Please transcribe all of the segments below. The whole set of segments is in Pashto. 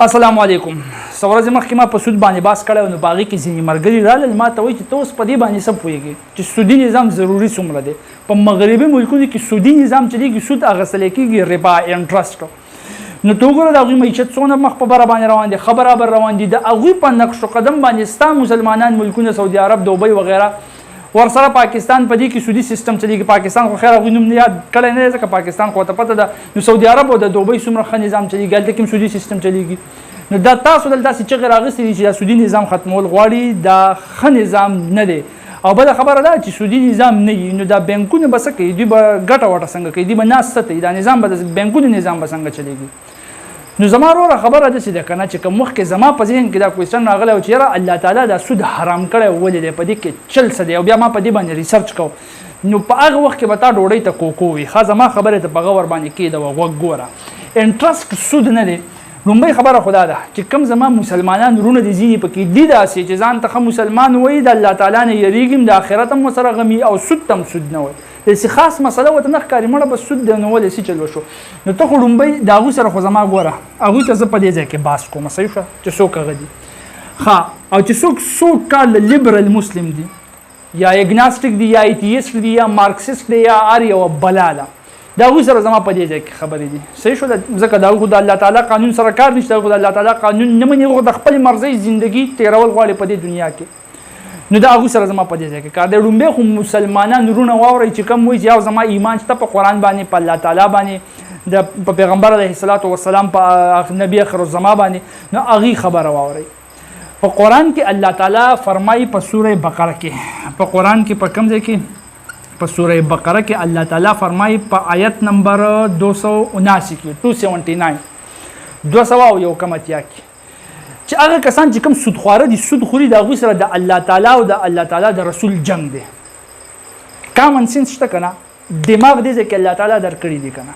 السلام علیکم. څورځ مخکې ما په سود باندې باس کړی نو باغې کې ځینې ملګري راغلل ما ته وایي چې ته اوس په دې باندې څه پوهېږې چې سودي نظام ضروري څومره دی. په مغربي ملکونو کې سودي نظام چلېږي، سود اخیستلی کېږي، ربا انټرسټ. نو ته وګوره د هغوی معیشت څومره مخ په بره باندې روان دی، ښه برابر روان دي. د هغوی په نقش و قدم باندې ستا مسلمانان ملکونه سعودي عرب، دوبۍ وغیره ورسره پاکستان په دې کې سودي سیستم چلېږي. پاکستان خو خیر هغوی نوم یاد کړی نه دی ځکه پاکستان خو ته پته ده. نو سعودي عرب او د دوبۍ څومره ښه نظام چلېږي، هلته کې هم سودي سیستم چلېږي. نو دا تاسو دلته داسې چغې راغستې دي چې دا سودي نظام ختمول غواړي، دا ښه نظام نه دی. او بله خبره ده چې سودي نظام نه وي نو دا بینکونه به څه کوي، دوی به ګټه وټه څنګه کوي، دوی به ناست څه کوي، دا نظام به د بینکونو نظام به څنګه چلېږي. نو زما وروره خبره داسې ده که نه چې که مخکې زما په ذهن کې دا کوېسچن راغلی و چې یاره الله تعالی دا سود حرام کړی ولې دی، په دې کې چل څه دی، او بیا ما په دې باندې ریسرچ کوم نو په هغه وخت کې به تا ډوډۍ ته کوکو وي. ښه زما خبرې ته په غور باندې کېږده غوږ ګوره. انټرسټ سود نه دی. لومبۍ خبره خدا ده چې کوم زما مسلمانان وروڼه دي ځینې پکې دي داسې چې ځان ته ښه مسلمان وایي، د الله تعالی نه یېرېږي، د آخرت هم ورسره غمي او سود ته هم سود نه وایي. داسې خاص مسله ورته نه ښکاري مړه بس سود دی نو ولې سې چل وشو. نو ته خو لومبۍ د هغوی سره خو زما ګوره هغوی ته زه په دې ځای کې بحث کوم صحیح شوه چې څوک هغه دي ښه، او چې څوک څوک کال لیبرل مسلم دي یا اګناسټک دي یا ایتیسټ دي یا مارکسسټ دي یا هر یوه بلا ده، د هغوی سره زما په دې ځای کې خبرې دي صحیح شو. ځکه د هغوی خو د الله تعالی قانون سره کار نشته، هغوی د الله تعالی قانون نه مني، هغوی د خپلې مرضۍ زندګي تېرول غواړي په دې دنیا کې. نو د هغوی سره زما په دې ځای کې کار دی. لومبۍ خو مسلمانان وروڼه واورئ چې کوم وایي چې یو زما ایمان شته په قرآن باندې، په الله تعالی باندې، په پیغمبر علیه الصلاة وسلام، په نبي آخر الزمان باندې، نو هغې خبره واورئ. په قرآن کې الله تعالی فرمایي په سوره بقره کې، په قرآن کې په کوم ځای کې، په سوره بقره کې الله تعالی فرمایي په آیت نمبر 279 کې 279 201 کې چې هغه کسان چې کوم سودخواره دي، سود خوري، د هغوی سره د الله تعالی او د الله تعالی د رسول جنګ دی. کامن سینس شته که نه، دماغ دې ځای کې الله تعالی درکړي دي که نه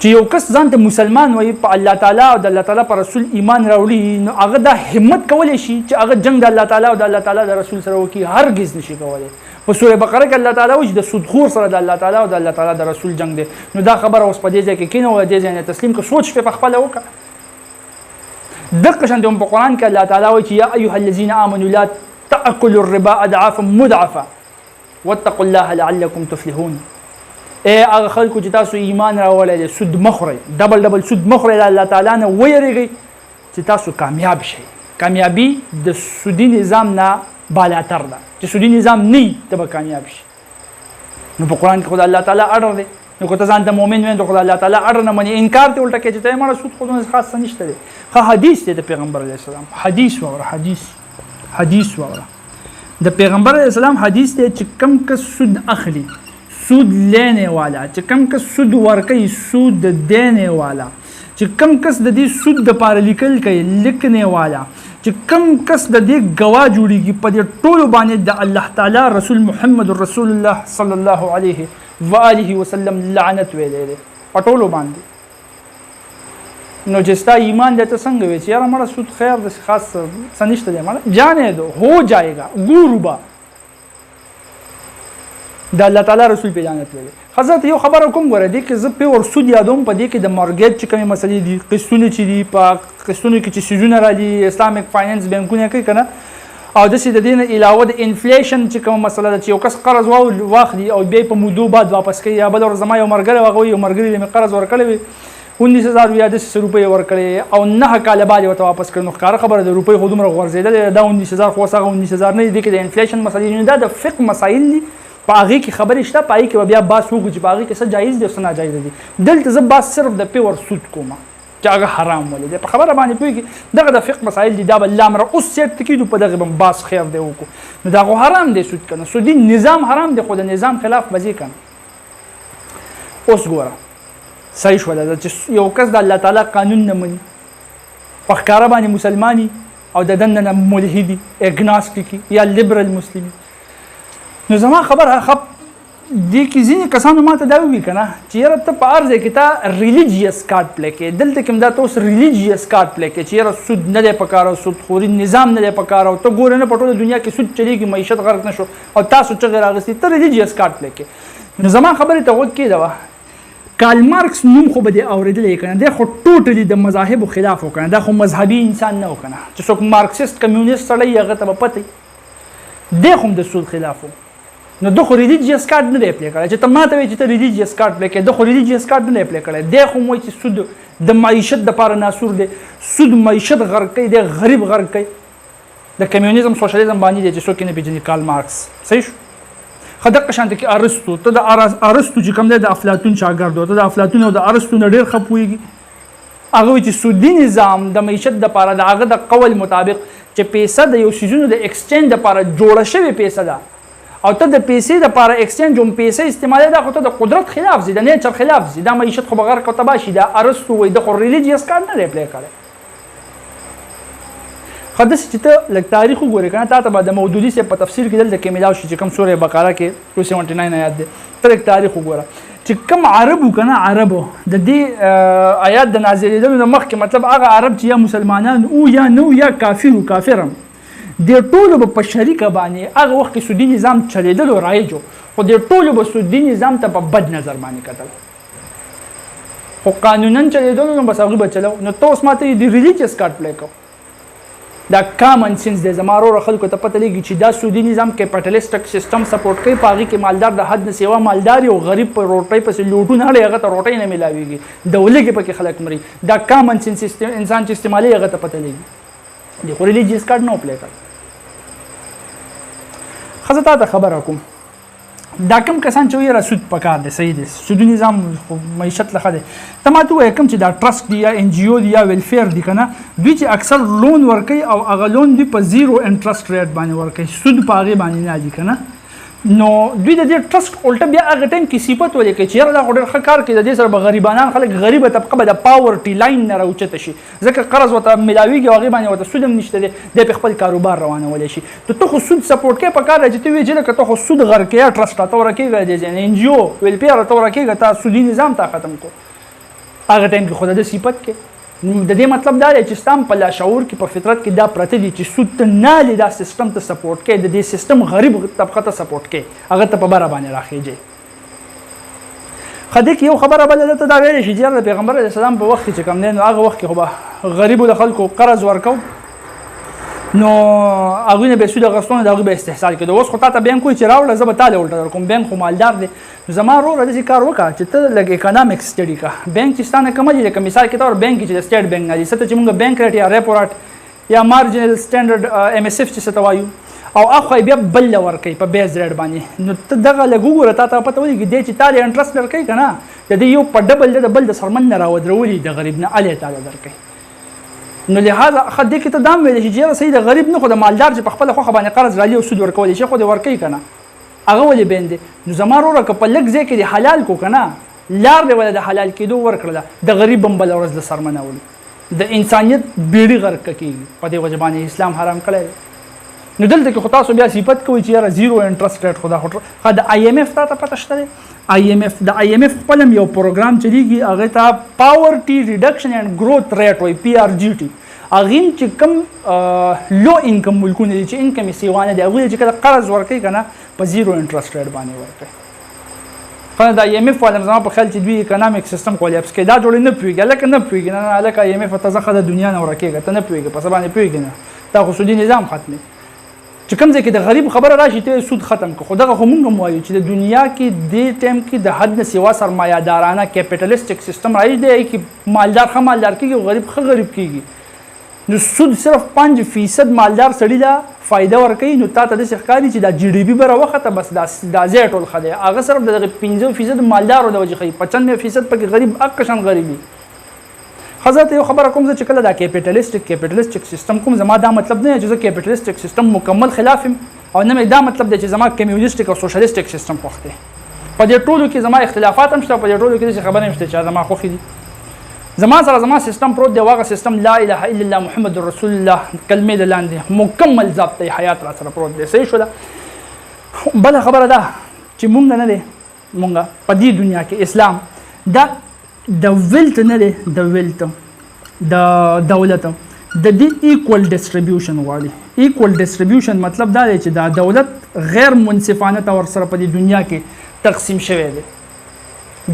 چې یو کس ځان ته مسلمان وایي، په الله تعالی او د الله تعالی په رسول ایمان راوړي، نو هغه دا همت کولی شي چې هغه جنګ د الله تعالی او د الله تعالی د رسول سره وکړي؟ هرګز نشي کولی. په سوره بقره کې الله تعالی وایي چې د سودخور سره د الله تعالی او د الله تعالی د رسول جنګ دی. نو دا خبره اوس په دې ځای کې کېنه او دې ځای نه تسلیم که سوچ پې په خپله وکړه. دقه شانتې هم په قرآن کې الله تعالی وایي چې یا ایها الذین آمنوا لا تأکلوا الربا اضعافا مضاعفه واتقوا الله لعلکم تفلحون. ای هغه خلکو چې تاسو ایمان راوړی دی، سود مه خورئ، ډبل ډبل سود مه خورئ، د الله تعالی نه ویریږئ چې تاسو کامیاب شئ. کامیابي د سودي نظام نه بالاتر ده، چې سودي نظام نه وي ته به کامیاب شي. نو په قرآن کې خو د الله تعالی اډر دی. نو که ته ځان ته مؤمن وایې نو خو د الله تعالی اډر نه منې، انکار ته الټه کوې چې ته یې مړه سود خو دومره خاص څه نشته دی. ښه حدیث دی د پیغمبر علیه السلام، حدیث واوره، حدیث واوره. د پیغمبر علیه السلام حدیث دی چې کم کس سود اخلي، سود لینے والا، چې کم کس سود ورکوي، سود دینے والا، چې کم کس د دې سود دپاره لیکل کوي، لیکنے والا، چې کم کس د دې ګواه جوړېږي، په دې ټولو باندې د الله تعالی رسول محمد رسول الله صلی الله علیه و آله وسلم لعنت ویلی دی په ټولو باندې. نو چې ستا ایمان دی ته څنګه وایې چې یاره مړه سود خیر داسې خاص څه نشته دی، مړه جانے دو ہو جائے گا گوربا. د الله تعالی رسول پې لعنت ویلی. حضرت یو خبره کوم ګوره دې کې زه پیور سود یادوم، په دې کې د مارګیج چې کومې مسلې دي، قسطونه چې دي، په قسطونو کې چې سیزونه راځي، اسلامیک فاینانس بینکونه کوي که نه، او داسې د دې نه علاوه د انفلیشن چې کومه مسله ده چې یو کس قرض واخلي او بیا په مودو بعد واپس کوي. یا بله ورځ زما یو ملګری هغه وایي یو ملګري له مې قرض ورکړی وي 19,000 یا 10,000 روپۍ یې ورکړې او 9 کاله بعد یې ورته واپس کړي. نو ښکاره خبره د روپۍ خو دومره غورځېدلې دا 19,000 خو اوس هغه 19,000 نه دي. دې کې د انفلیشن مسلې دي. دا د فقه مسایل دي، په هغې کې خبرې شته، په هغې کې به بیا بحث وکړو چې په هغې کې څه جایز دي او څه ناجایز دي. دلته زه بحث صرف د پیور سود کوم چې هغه حرام ولې دی. په خبره باندې پوهېږي دغه د فقه مسایل دي، دا به لامره اوس سیټ کېږو په دغې به بحث خیر دی وکړو. نو دا خو حرام دی سود که نه، سودي نظام حرام دی، خو د نظام خلاف به ځې که نه. اوس ګوره صحیح شوله ده چې یو کس د الله تعالی قانون نه مني، په ښکاره باندې مسلماني او د دننه نه ملحدي، اګناسټیکي یا لیبرل مسلمي. نو زما خبره ښه دې کې ځینې کسانو ما ته دا ووي که نه چې یاره ته په هر ځای کې ته ریلیجیس کارډ پلی کوې، دلته کې هم دا ته اوس ریلیجیس کارډ پلی کوې چې یاره سود نه دی پکار او سودخوري نظام نه دی پکار او ته ګورې نه په ټوله دنیا کې سود چلېږي، معیشت غرق نه شو او تاسو چغې راغستې، ته ریلیجیس کارډ پلی کوې. نو زما خبرې ته غوږ کېږده کارل مارکس نوم خو به دې اورېدلی کنه دی خو ټوټلی د مذاهبو خلاف وکنه دا خو مذهبي انسان نه وکنه چې څوک مارکسیست کمیونیست سړی هغه ته به پته دی خو هم د سود خلاف و نو دغه ریلیجیس کارت نه دی اپلای کړی چې ته ماته وایې چې ته ریلیجیس کارت اپلای کوې دغه ریلیجیس کارت نه دی اپلای کړی دی خو وایي چې سود د معیشت دپاره ناسور دی سود معیشت غرق کوي دی غریب غرق کوي د کمیونیزم سوشلیزم باندې دی چې څوک یې نه پېژني کارل مارکس صحیح شو ښه دقه شانته کې ارسطو ته د ارسطو چې کوم دی د افلاطون شاګرد و ته د افلاطون او د ارسطو نه ډېر ښه پوهېږي هغه وایي چې سودي نظام د معیشت دپاره د هغه د قول مطابق چې پیسه د یو څیزونو د ایکسچینج دپاره جوړه شوې پیسه ده او ته د پیسې دپاره ایکسچینج هم پیسې استعمالوي دا خو ته د قدرت خلاف ځي د نیچر خلاف ځي دا معیشت خو به غرق او تباه شي دا ارسطو وایي د خو ریلیجیس کار نه دی اپلای کړی خو داسې چې ته لږ تاریخ وګورې که نه تا ته به د مودودي صاحب په تفسیر کې دلته کې میلاو شي چې کوم سورې بقره کې 279 آیات دی ته لږ تاریخ وګوره چې کوم عرب وو که نه عربو د دې آیات د نازلېدلو نه مخکې مطلب هغه عرب چې یا مسلمانان او یا نه یا کافر و کافر هم د ټولو به په شریکه باندې هغه وخت کې سودي نظام چلېدلو رایج و خو د ټولو به سودي نظام ته په بد نظر باندې کتل خو قانونا چلېدلو نو بس هغوی به چلو نو ته اوس ماته د ریلیجیس کارت پلی کوو دا کامن سنس دی زما وروره خلکو ته پته لګي چې دا سودي نظام کیپټالیسټک سیستم سپورټ کوي په هغې کې مالدار د حد نه سیوا مالدار او غریب په روټۍ پسې لوټونه اړی هغه ته روټۍ نه میلاویږي د ولږې پکې خلک مري دا کامن سنس انسان چې استعمالوي هغه ته پته لګي د خو ریلیجیس کارت نه اپلای کړ ښه زه تا ته خبره کوم دا کم کسان چې وایي یاره سود پکار دی صحیح دی سودي نظام خو معیشت له ښه دی ته ما ته ووایه کوم چې دا ټرسټ دی یا ان جی او دی یا ویلفیر دی که نه دوی چې اکثر لون ورکوي او هغه لون دوی په زیرو انټرسټ ریټ باندې ورکوي سود په هغې باندې نه دي که نه نو دوی د دې ټرسټ الټه بیا هغه ټایم کې صفت ولیکي چې یاره دا خو ډېر ښه کار کوي د دې سره به غریبانان خلک غریبه طبقه به د پاورټي لاین نه راوچته شي ځکه قرض ورته میلاویږي او هغې باندې ورته سود هم نشته دی دی پې خپل کاروبار روانولی شي ته خو سود سپورټ کوې په کار دی چې ته وایې چې لکه ته خو سود غرقې یا ټرسټ راته ورکېږه دی ان جي او ویلفیر راته ورکېږه تا سودي نظام تا ختم کو هغه ټایم کې خو د ده صفت کې د دې مطلب دا دی چې ستا په لاشعور کې په فطرت کې دا پرته دي چې سود ته نه دا سیستم ته سپورټ کوي د دې سیستم غریب طبقه ته سپورټ کوي هغه ته په بره باندې راخېږي ښه دې کې یو خبره بله ده ته دا ویلی شي چې یاره د پیغمبر علیه السلام په وخت کې چې کوم دی نو هغه وخت کې خو به غریبو د خلکو قرض ورکو نو هغوی نه به سود اخیستو نه د هغوی به استحصال کېدو اوس خو تا ته بینک وایي چې راوړه زه به تا له الټه درکوم بینک خو مالدار دی نو زما وروره داسې کار وکړه چې ته لږ اکانامکس سټډي کړه بینک چې ستا نه کمه دي لکه مثال کې طور بینک چې د سټیټ بینک نه دي څه ته چې مونږ بینک ریټ یا ریپو ریټ یا مارجنل سټنډرډ ایم ایس اف چې څه ته وایو او اخوا بیا بل له ورکوي په بیز ریټ باندې نو ته دغه لږ وګوره تا ته پته ولګي دی چې تا له انټرسټ درکوي که نه د دې یو په ډبل د بل د سرمن نه راودرولي د غریب نه الې تاله درکوي نو لهذا ښه دې کې ته دا هم ویلی شي چې یاره صحیح د غریب نه خو د مالدار چې په خپله خوښه باندې قرض رالي او سود ورکولی شي خو دې ورکوي که نه هغه ولې بین دی نو زما وروره که په لږ ځای کې دې حلال کو که نه لار دې وله د حلال کېدو ورکړله د غریب هم بله ورځ له سرمنولي د انسانیت بیړي غرقه کېږي په دې وجه باندې اسلام حرام کړی دی نو دلته کې خو تاسو بیا صفت کوئ چې یاره زیرو انټرسټ ریټ خو دا خو د آی ایم ایف تا ته پته شته دی د آی ایم ایف خپل هم یو پروګرام چلیږي هغې ته پاورټي ریډکشن اینډ گروث ریټ وایي پی آر جي ټي هغې چې کوم لو انکم ملکونه دي چې انکم یې سیوانه دی هغوی چې کله قرض ورکوي که نه په زیرو انټرسټ ریټ باندې ورکوي خو د آی ایم ایف والا زما په خیال چې دوی اکنامک سیستم کولیپس کوي دا جوړې نه پوهېږي هلکه نه پوهېږي نه هلکه آی ایم ایف ته ځه ښه د دنیا نه ورکېږه ته نه پوهېږي په څه باندې پوهېږي نه تا خو سودي نظام ختمي چې کوم ځای کې د غریب خبره راشي ته سود ختم کړه خو دغه خو مونږ هم وایو چې د دنیا کې دې ټایم کې د حد نه سوا سرمایه دارانه کیپټالیسټک سیستم رایج دی کې مالدار ښه مالدار کېږي او غریب ښه غریب کېږي نو سود صرف 5% مالدار سړي ته فایده ورکوي نو تا ته داسې ښکاري چې دا جي ډي پي به راوخته بس دا ځای ټول ښه دی هغه صرف د دغه 15% مالدارو د وجې ښایي 95% پکې غریب حق شان غریبي حضرت یو خبره کوم چې کله دا کیپټالیسټک سیستم کوم زما دا مطلب نه چې زه کیپټالیسټک سیستم مکمل خلاف یم او نه مې دا مطلب دی چې زما کمیونیسټک او سوشلیسټک سیستم خوښ دی په دې ټولو کې زما اختلافات هم شته په دې ټولو کې داسې خبرې هم شته چې زما خوښې دي زما سره زما سیستم پروت دی هغه سیستم لا اله الا الله محمد رسول الله کلمې د لاندې مکمل ضابطه حیات را سره پروت دی صحیح شوله بله خبره ده چې مونږ نه دی مونږ په دې دنیا کې اسلام دا د ویلت نه دی د ویلت د دولت د دې ایکول ډسټریبیوشن غواړي ایکول ډسټریبیوشن مطلب دا دی چې دا دولت غیر منصفانه طور سره په دې دنیا کې تقسیم شوی دی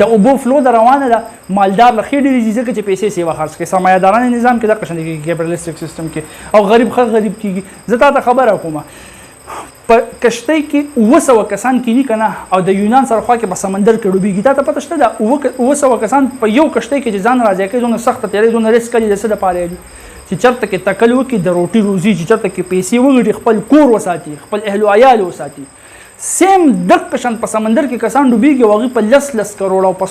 د اوبو فلو د روانه ده مالدار له خېډې دي ځکه چې پیسې سیوا خرڅ کوي سرمایه‌دارانه نظام کې د قشن کې کیپټالیستیک سیستم کې او غریب خلک غریب کیږي زه تا ته خبره کوم په کشتۍ کې 200 کسان کېني کنه او د یونان سره خوا کې په سمندر کې ډوبېږي تا ته پته شته دا 200 کسان په یو کشتۍ کې چې ځان راځي کوي زونه سخت تیرې زونه ریسک کوي د څه لپاره دي چې چرته کې تکل وکړي د روټي روزي چې چرته کې پیسې وګړي خپل کور وساتي خپل اهل او عیال وساتي سیم د قشن په سمندر کې کسان ډوبېږي او هغوی په 10 کروڑ او په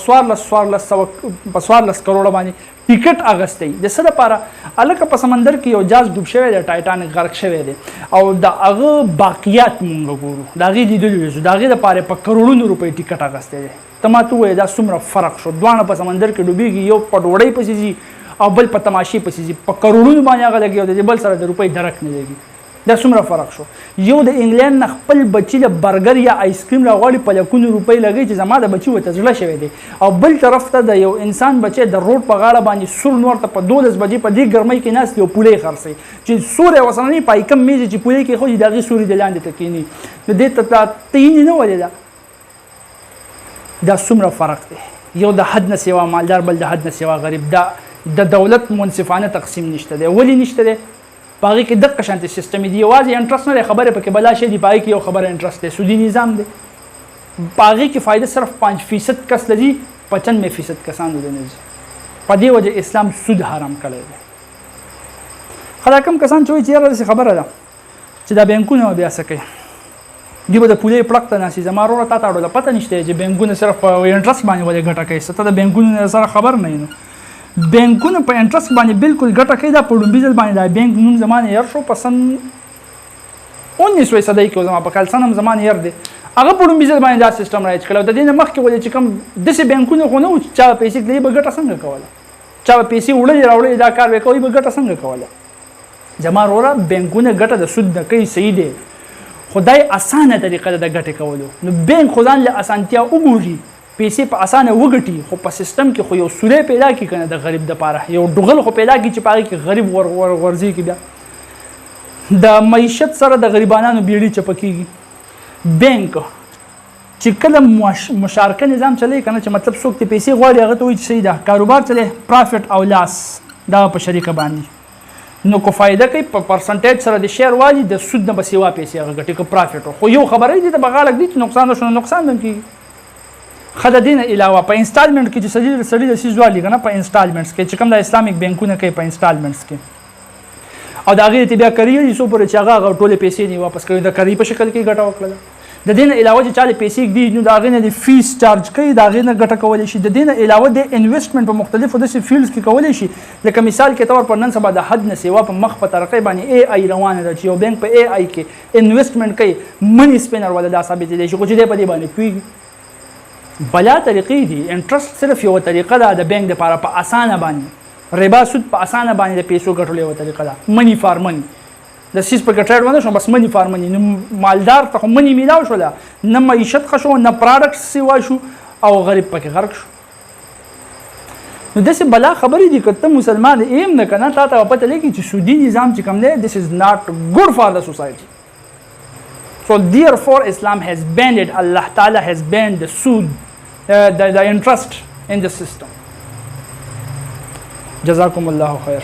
14 کروڑ باندې ټیکټ اغستی د څه لپاره هلکه په سمندر کې یو جاز ډوب شوی دی ټایټانیک غرق شوی دی او د هغه باقیات مونږ ګورو د هغې لیدلي یو د هغې دپاره په کروڑونو روپۍ ټیکټ اغستی دی ته ما ته ووایې دا څومره فرق شو دواړه په سمندر کې ډوبېږي یو په ډوډۍ پسې ځي او بل په تماشې پسې ځي په کروڑونو باندې هغه لګي او د بل سره د روپۍ درک نه لګي دا څومره فرق شو یو د انګلند نه خپل بچي د برګر یا آیسکریم راغواړي په لکونو روپۍ لګي چې زما د بچي ورته زړه شوی دی او بل طرف ته د یو انسان بچی د روډ په غاړه باندې سور نور ته په 12 بجې په دې ګرمۍ کې ناست یو پولۍ خرڅوي چې سور یې ورسره نه پای کم میز چې پولۍ کې خو د هغې سوري د لاندې ته کښېني نو دې ته تعین نه ولې دا څومره فرق دی یو د حد نه سیوا مالدار بل د حد نه سیوا غریب دا د دولت منصفانه تقسیم نشته دی ولې نشته دی په هغې کې دقه شانتې سیستم دي یوازې انټرست نه دی خبرې پکې بلا شی دي په هغې کې یو خبره انټرست دی سودي نظام دی په هغې کې فایده صرف 5% کس لري 95% کسانو ته نه ځي په دې وجه اسلام سود حرام کړی دی خو دا کوم کسان چې وایي چې یاره داسې خبره ده چې دا بینکونه بیا څه کوي دوی به د پولې پړق ته ناستي زما وروره تا ته اړوله پته نشته چې بینکونه صرف په انټرست باندې ولې ګټه کوي څه ته د بینکونو سره خبر نه وي بینکونه په انټرست باندې بالکل ګټه کوي دا په لومبي ځل باندې دا بینک نوم زمان یار شو په سن 19 صدۍ کې زما په کال سنم زمان یار دی هغه په لومبي ځل باندې دا سیستم راځي کله د دې نه مخکې ولې چې کوم داسې بینکونه خو نه و چې چا پیسې کړي به ګټه څنګه کوله چا پیسې وړلې راوړلې دا کار به کوي به ګټه څنګه کوله زما وروره بینکونه ګټه د سود نه کوي صحیح دی خدای اسانه طریقه ده د ګټې کولو نو بینک خو ځان له اسانتیا وګوري پیسې په اسانه وګټي خو په سیستم کې خو یو سوری پیدا کړي که نه د غریب دپاره یو ډغل خو پیدا کړي چې په هغې کې غریب ورځي کې بیا د معیشت سره د غریبانانو بیړۍ چپه کېږي بینک چې کله مشارکه نظام چلی که نه چې مطلب څوک ته پیسې غواړي هغه ته وایي چې صحیح ده کاروبار چلی پرافټ او لاس دا په شریکه باندې نو که فایده کوي په پرسنټیج سره د شیر والي د سود نه به سیوا پیسې هغه ګټي که پرافټ خو یو خبره دي ته به غاړه ږدي چې نقصان وشو نقصان هم کېږي ښه د دې نه علاوه په انسټالمنټ کې چې سړي د څیز والي که نه په انسټالمنټس کې چې کوم د اسلامک بینکونه کوي په انسټالمنټس کې او د هغې ته بیا کري دي څو پورې چې هغه ټولې پیسې دي واپس کوي د کري په شکل کې ګټه وکړله د دې نه علاوه چې چا له پیسې ږدي نو د هغې نه د فیس چارج کوي د هغې نه ګټه کولی شي د دې نه علاوه د انویسټمنټ په مختلفو داسې فیلډز کې کولی شي لکه مثال کې طور پر نن سبا د حد نه سیوا په مخ په طرقې باندې اے آی روانه ده چې یو بینک په اے آی کې انویسټمنټ کوي منی سپینر والا دا ثابتېدی شي خو چې دی په دې باندې پوهېږي بلا طریقې دي انټرست صرف یو طریقه ده د بینک دپاره په اسانه باندې ربا سود په اسانه باندې د پیسو ګټلو یوه طریقه ده منی فار منی د سیز په ټریډ ونه شو بس منی فار منی نو مالدار ته خو منی میلاو شوله نه معیشت ښه شو نه پراډکټ سیوا شو او غریب پکې غرق شو نو داسې بلا خبرې دي که ته مسلمان ایم نه که نه تا ته به پته لګي چې سودي نظام چې کوم دی this is not good for the society so therefore Islam has banned it Allah Ta'ala has banned the sood the interest in the system جزاكم الله خير